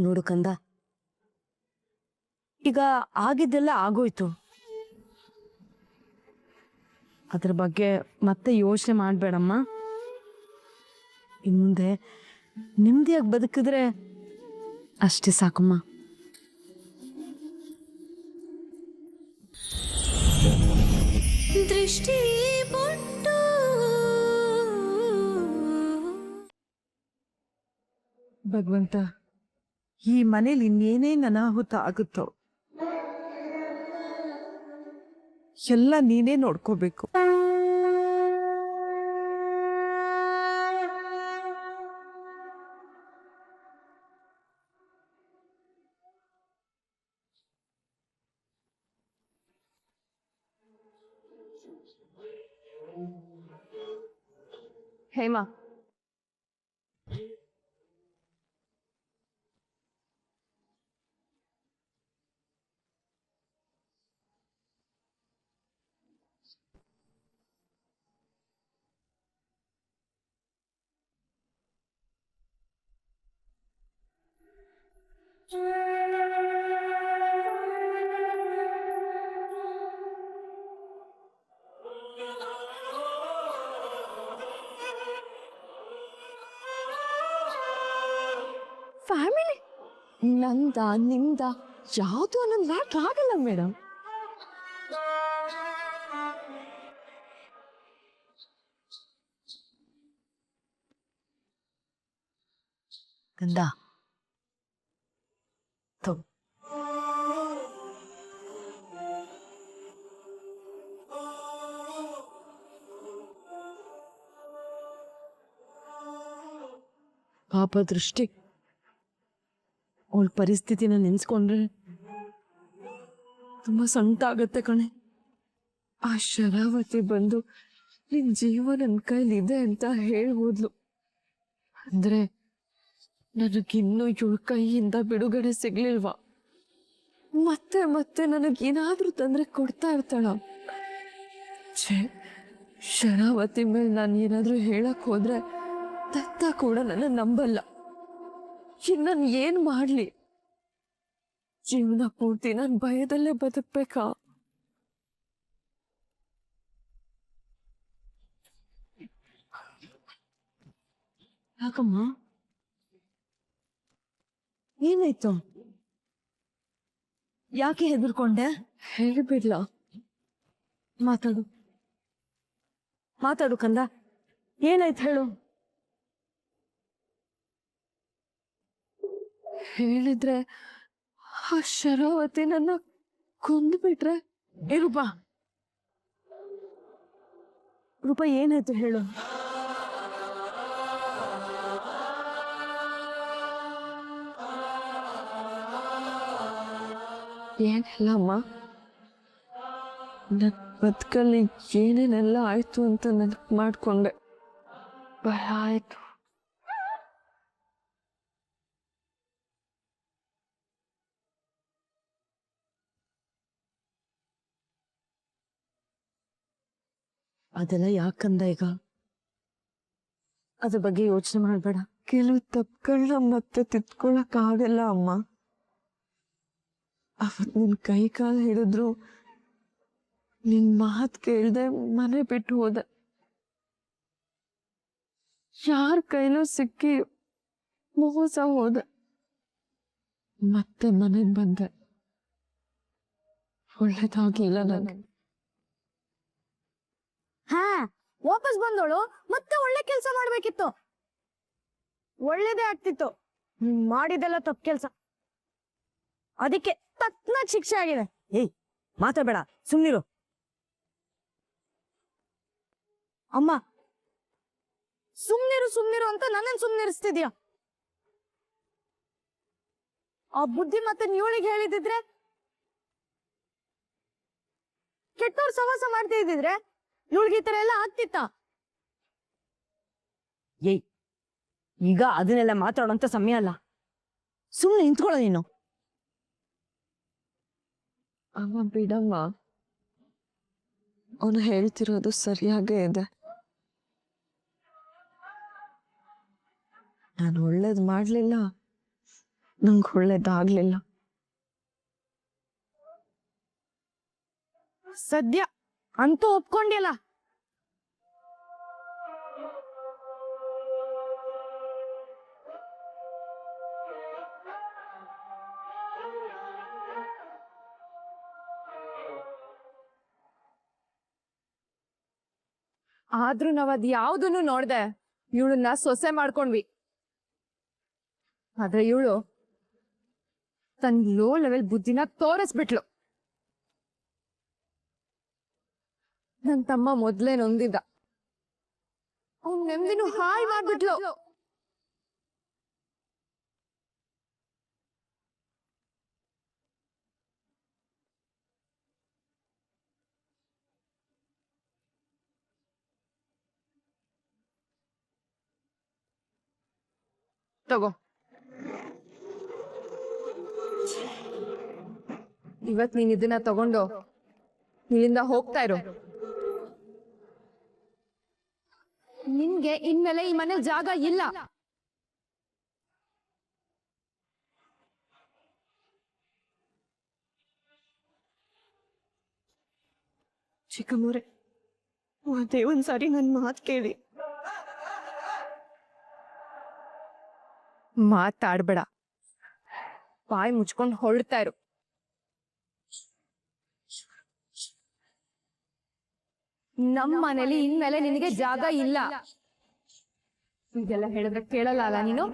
ನೋಡು ಕಂದ, ಈಗ ಆಗಿದ್ದೆಲ್ಲ ಆಗೋಯ್ತು. ಅದ್ರ ಬಗ್ಗೆ ಮತ್ತೆ ಯೋಚನೆ ಮಾಡ್ಬೇಡಮ್ಮ. ಇನ್ ಮುಂದೆ ನೆಮ್ಮದಿಯಾಗಿ ಬದುಕಿದ್ರೆ ಅಷ್ಟೇ ಸಾಕಮ್ಮ. ದೃಷ್ಟಿ ಬೊಟ್ಟು ಭಗವಂತ, ಈ ಮನೇಲಿ ಇನ್ನೇನೇನ್ ಅನಾಹುತ ಆಗುತ್ತೋ ಎಲ್ಲ ನೀನೇ ನೋಡ್ಕೋಬೇಕು. ಹೇಮಾ, ಫ್ಯಾಮಿಲಿ ನಂದ ನಿಂದ ಯಾವುದು ಅನ್ನೋದು ಮ್ಯಾಟ್ರ್ ಆಗಲ್ಲ ಮೇಡಮ್. ಕಂದ, ಪಾಪ ದೃಷ್ಟಿ, ಅವಳ ಪರಿಸ್ಥಿತಿನ ನೆನ್ಸ್ಕೊಂಡ್ರೆ ತುಂಬಾ ಸಂಕಟ ಆಗತ್ತೆ ಕಣೆ. ಆ ಶರಾವತಿ ಬಂದು ನಿನ್ ಜೀವ ನನ್ನ ಕೈಲಿದೆ ಅಂತ ಹೇಳ್ಬೋದ್ಲು. ಅಂದ್ರೆ ನನಗಿನ್ನೂ ಇವಳ ಕೈಯಿಂದ ಬಿಡುಗಡೆ ಸಿಗ್ಲಿಲ್ವಾ? ಮತ್ತೆ ಮತ್ತೆ ನನಗೇನಾದ್ರೂ ತೊಂದರೆ ಕೊಡ್ತಾ ಇರ್ತಾಳ. ಛೇ, ಶರಾವತಿ ಮೇಲೆ ನಾನು ಏನಾದ್ರೂ ಹೇಳಕ್ ಹೋದ್ರೆ ದತ್ತ ಕೂಡ ನನ್ನ ನಂಬಲ್ಲ. ನಾನು ಏನ್ ಮಾಡ್ಲಿ? ಜೀವನ ಪೂರ್ತಿ ನಾನು ಭಯದಲ್ಲೇ ಬದುಕ್ಬೇಕಾ? ಯಾಕಮ್ಮ, ಏನಾಯ್ತು? ಯಾಕೆ ಹೆದರ್ಕೊಂಡೆ? ಹೇಳ್ಬಿಡ್ಲ? ಮಾತಾಡು, ಮಾತಾಡು ಕಂದ, ಏನಾಯ್ತು ಹೇಳು. ಹೇಳಿದ್ರೆ ಆ ಶರಾವತಿ ನನ್ನ ಕೊಂದ್ಬಿಟ್ರೆ? ಏ ರೂಪಾ, ರೂಪಾ ಏನಾಯ್ತು ಹೇಳು. ಏನಿಲ್ಲ ಅಮ್ಮ, ನನ್ನ ಬದುಕಲ್ಲಿ ಏನೇನೆಲ್ಲ ಆಯ್ತು ಅಂತ ನೆನಪು ಮಾಡ್ಕೊಂಡೆ. ಭಯ ಆಯ್ತು. ಅದೆಲ್ಲ ಯಾಕಂದ ಈಗ? ಅದ್ರ ಬಗ್ಗೆ ಯೋಚನೆ ಮಾಡ್ಬೇಡ. ಕೆಲವು ತಪ್ಪುಗಳನ್ನ ಮತ್ತೆ ತಿದ್ಕೊಳಕ್ ಆಗಲ್ಲ ಅಮ್ಮ. ಅವತ್ ನಿನ್ ಕೈ ಕಾಲು ಹಿಡಿದ್ರು, ನಿನ್ ಮಾತ್ ಕೇಳ್ದೆ ಮನೆ ಬಿಟ್ಟು ಹೋದೆ. ಯಾರ ಕೈಲೂ ಸಿಕ್ಕಿ ಮೋಸ ಹೋದೆ. ಮತ್ತೆ ಮನೆಗ್ ಬಂದೆ. ಒಳ್ಳೇದಾಗ್ಲಿಲ್ಲ ನನಗೆ. ಹಾ, ವಾಪಸ್ ಬಂದೋಳು ಮತ್ತೆ ಒಳ್ಳೆ ಕೆಲಸ ಮಾಡ್ಬೇಕಿತ್ತು. ಒಳ್ಳೇದೇ ಆಗ್ತಿತ್ತು. ಮಾಡಿದೆಲ್ಲ ತಪ್ಪು ಕೆಲಸ, ಅದಕ್ಕೆ ತಕ್ಕ ಶಿಕ್ಷೆ ಆಗಿದೆ. ಏಯ್, ಮಾತಾಡಬೇಡ, ಸುಮ್ನಿರು. ಅಮ್ಮ, ಸುಮ್ನಿರು ಸುಮ್ನಿರು ಅಂತ ನನ್ನನ್ನು ಸುಮ್ನಿರಿಸ್ತಿದ್ಯಾ? ಆ ಬುದ್ಧಿ ಮತ್ತೆ ಇವಳಿಗೆ ಹೇಳಿದಿದ್ರೆ, ಕೆಟ್ಟವ್ರ ಸವಾಸ ಮಾಡ್ತಾ ಇದ್ದಿದ್ರೆ ಇವಳಿಗೆ ಈ ತರ ಎಲ್ಲ ಆಗ್ತಿತ್ತ? ಏಯ್, ಈಗ ಅದನ್ನೆಲ್ಲ ಮಾತಾಡೋಂತ ಸಮಯ ಅಲ್ಲ. ಸುಮ್ನೆ ನಿಂತ್ಕೊಳ್ಳೋ ನೀನು. ಅಮ್ಮ ಬಿಡಮ್ಮ, ಅವನು ಹೇಳ್ತಿರೋದು ಸರಿಯಾಗೇ ಇದೆ. ನಾನು ಒಳ್ಳೇದು ಮಾಡ್ಲಿಲ್ಲ, ನಂಗೆ ಒಳ್ಳೇದಾಗ್ಲಿಲ್ಲ. ಸದ್ಯ ಅಂತೂ ಒಪ್ಕೊಂಡಿಲ್ಲ. ಆದ್ರೂ ನಾವ್ ಅದ್ ಯಾವ್ದನ್ನು ನೋಡ್ದೆ ಇವಳನ್ನ ಸೊಸೆ ಮಾಡ್ಕೊಂಡ್ವಿ. ಆದ್ರೆ ಇವಳು ತನ್ ಲೋ ಲೆವೆಲ್ ಬುದ್ಧಿನ ತೋರಿಸ್ಬಿಟ್ಲು. ನನ್ ತಮ್ಮ ಮೊದ್ಲೇ ನೊಂದಿದ್ದ, ಅವ್ನ್ ನೆಮ್ಮದಿನೂ ಹಾಳ್ ಮಾಡ್ಬಿಟ್ಲು. ತಗೋ, ಇವತ್ ನೀನ್ ಇದನ್ನ ತಗೊಂಡು ಇಲ್ಲಿಂದ ಹೋಗ್ತಾ ಇರು. ನಿನ್ಗೆ ಇನ್ಮೇಲೆ ಈ ಮನೇಲಿ ಜಾಗ ಇಲ್ಲ. ಚಿಕ್ಕಮ್ಮವ್ರೆ, ಅದೇ ಒಂದ್ಸಾರಿ ನನ್ನ ಮಾತು ಕೇಳಿ. ಮಾತಾಡ್ಬೇಡ, ಬಾಯಿ ಮುಚ್ಕೊಂಡು ಹೊರಡ್ತಾ ಇರು. ನಮ್ಮ ಮನೇಲಿ ಇನ್ಮೇಲೆ ನಿನಗೆ ಜಾಗ ಇಲ್ಲ. ಇದೆಲ್ಲ ಹೇಳಿದ್ರೆ ಕೇಳಲ್ಲ ಅಲ್ಲ ನೀನು?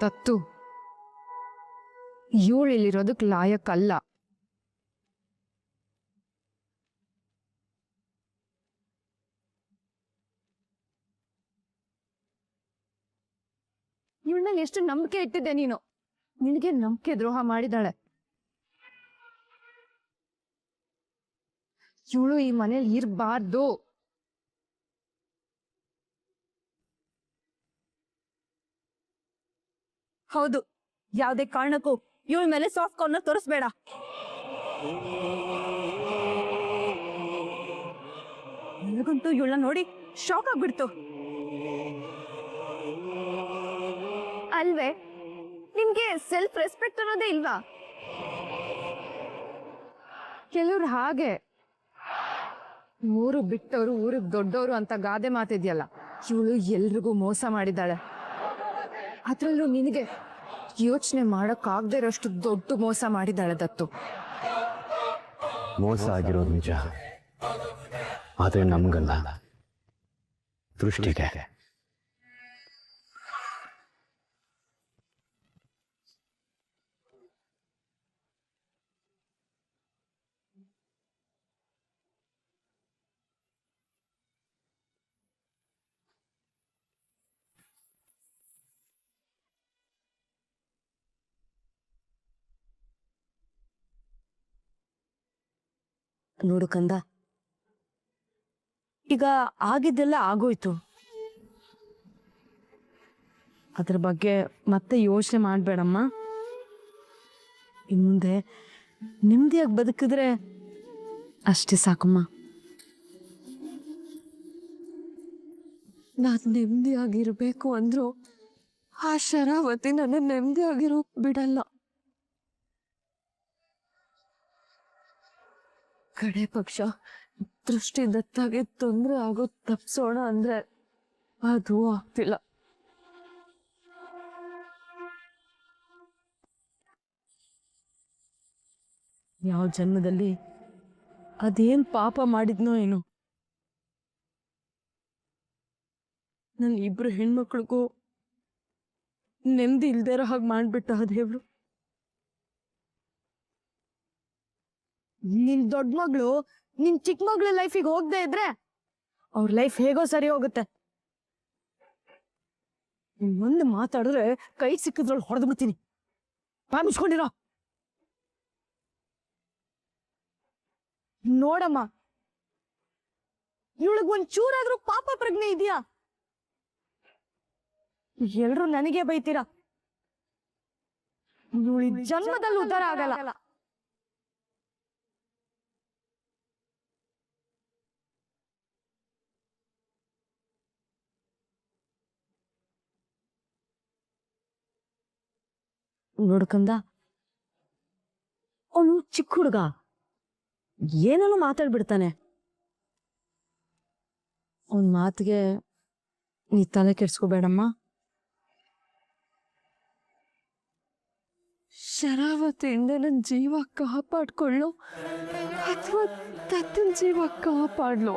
ದತ್ತು, ಇವಳು ಇಲ್ಲಿರೋದಕ್ ಲಾಯಕ್ಕಲ್ಲ. ಇವಳಲ್ಲಿ ಎಷ್ಟು ನಂಬಿಕೆ ಇಟ್ಟಿದ್ದೆ ನೀನು. ನಿನಗೆ ನಂಬಿಕೆ ದ್ರೋಹ ಮಾಡಿದಾಳೆ. ಇವಳು ಈ ಮನೇಲಿ ಇರಬಾರ್ದು. ಹೌದು, ಯಾವ್ದೇ ಕಾರಣಕ್ಕೂ ಇವಳ ಮೇಲೆ ಸಾಫ್ಟ್ ಕಾರ್ನರ್ ತೋರಿಸ್ಬೇಡ. ನನಗಂತೂ ಇವಳನ್ನ ನೋಡಿ ಶಾಕ್ ಆಗ್ಬಿಡ್ತು. ಅಲ್ವೇ, ನಿಮ್ಗೆ ಸೆಲ್ಫ್ ರೆಸ್ಪೆಕ್ಟ್ ಅನ್ನೋದೇ ಇಲ್ವಾ? ಕೆಲವ್ರು ಹಾಗೆ ಊರು ಬಿಟ್ಟವರು ಊರಿಗೆ ದೊಡ್ಡವರು ಅಂತ ಗಾದೆ ಮಾತಿದ್ಯಲ್ಲ, ಇವಳು ಎಲ್ರಿಗೂ ಮೋಸ ಮಾಡಿದ್ದಾಳೆ. ಅದ್ರಲ್ಲೂ ನಿನಗೆ ಯೋಚನೆ ಮಾಡಕ್ಕಾಗದೇ ಇರೋಷ್ಟು ದೊಡ್ಡ ಮೋಸ ಮಾಡಿದ್ದಾಳೆ ದತ್ತು. ಮೋಸ ಆಗಿರೋದು ನಿಜ, ಆದರೆ ನಮಗಲ್ಲ, ದೃಷ್ಟಿಗೆ. ನೋಡು ಕಂದ, ಈಗ ಆಗಿದ್ದೆಲ್ಲ ಆಗೋಯ್ತು. ಅದ್ರ ಬಗ್ಗೆ ಮತ್ತೆ ಯೋಚನೆ ಮಾಡ್ಬೇಡಮ್ಮ. ಇನ್ ಮುಂದೆ ನೆಮ್ಮದಿಯಾಗಿ ಬದುಕಿದ್ರೆ ಅಷ್ಟೇ ಸಾಕಮ್ಮ. ನಾನು ನೆಮ್ಮದಿಯಾಗಿರ್ಬೇಕು ಅಂದ್ರು ಆ ಶರಾವತಿ ನನ್ನ ನೆಮ್ಮದಿಯಾಗಿರೋ ಬಿಡಲ್ಲ. ಕಡೆ ಪಕ್ಷ ದೃಷ್ಟಿ ದತ್ತಾಗೆ ತೊಂದರೆ ಆಗೋ ತಪ್ಸೋಣ ಅಂದ್ರೆ ಅದು ಆಗ್ತಿಲ್ಲ. ಯಾವ ಜನ್ಮದಲ್ಲಿ ಅದೇನ್ ಪಾಪ ಮಾಡಿದ್ನೋ ಏನೋ, ನನ್ನ ಇಬ್ರು ಹೆಣ್ಮಕ್ಳಿಗೂ ನೆಮ್ಮದಿ ಇಲ್ದೇ ಇರೋ ಹಾಗೆ ಮಾಡ್ಬಿಟ್ಟ ಆ ದೇವ್ರು. ನಿನ್ ದೊಡ್ಡ ಮಗಳು ನಿನ್ ಚಿಕ್ಕ ಮಗಳ ಲೈಫಿಗೆ ಹೋಗದೆ ಇದ್ರೆ ಅವ್ರ ಲೈಫ್ ಹೇಗೋ ಸರಿ ಹೋಗುತ್ತೆ. ಮುಂದೆ ಮಾತಾಡಿದ್ರೆ ಕೈ ಸಿಕ್ಕಿದ್ರಲ್ಲಿ ಹೊಡೆದು ಬಿಡ್ತೀನಿ. ಬಾ ಮುಚ್ಕೊಂಡಿರೋ. ನೋಡಮ್ಮ, ಇವಳಿಗೆ ಒಂದ್ ಚೂರಾದ್ರೂ ಪಾಪ ಪ್ರಜ್ಞೆ ಇದೆಯಾ? ಎಲ್ರು ನನಗೆ ಬೈತೀರಾ. ಇವಳಿ ಜನ್ಮದಲ್ಲಿ ಉದ್ಧಾರ ಆಗಲ್ಲ. ನೋಡ್ಕಂದ, ಅವನು ಚಿಕ್ಕ ಹುಡುಗ, ಏನನ್ನು ಮಾತಾಡ್ಬಿಡ್ತಾನೆ. ಅವನ್ ಮಾತಿಗೆ ನೀ ತಲೆ ಕೆಡ್ಸ್ಕೋಬೇಡಮ್ಮ. ಶರಾವತಿಯಿಂದ ನನ್ನ ಜೀವ ಕಾಪಾಡ್ಕೊಳ್ಳೋ ಅಥವಾ ತತ್ತಿನ ಜೀವ ಕಾಪಾಡ್ಲೋ?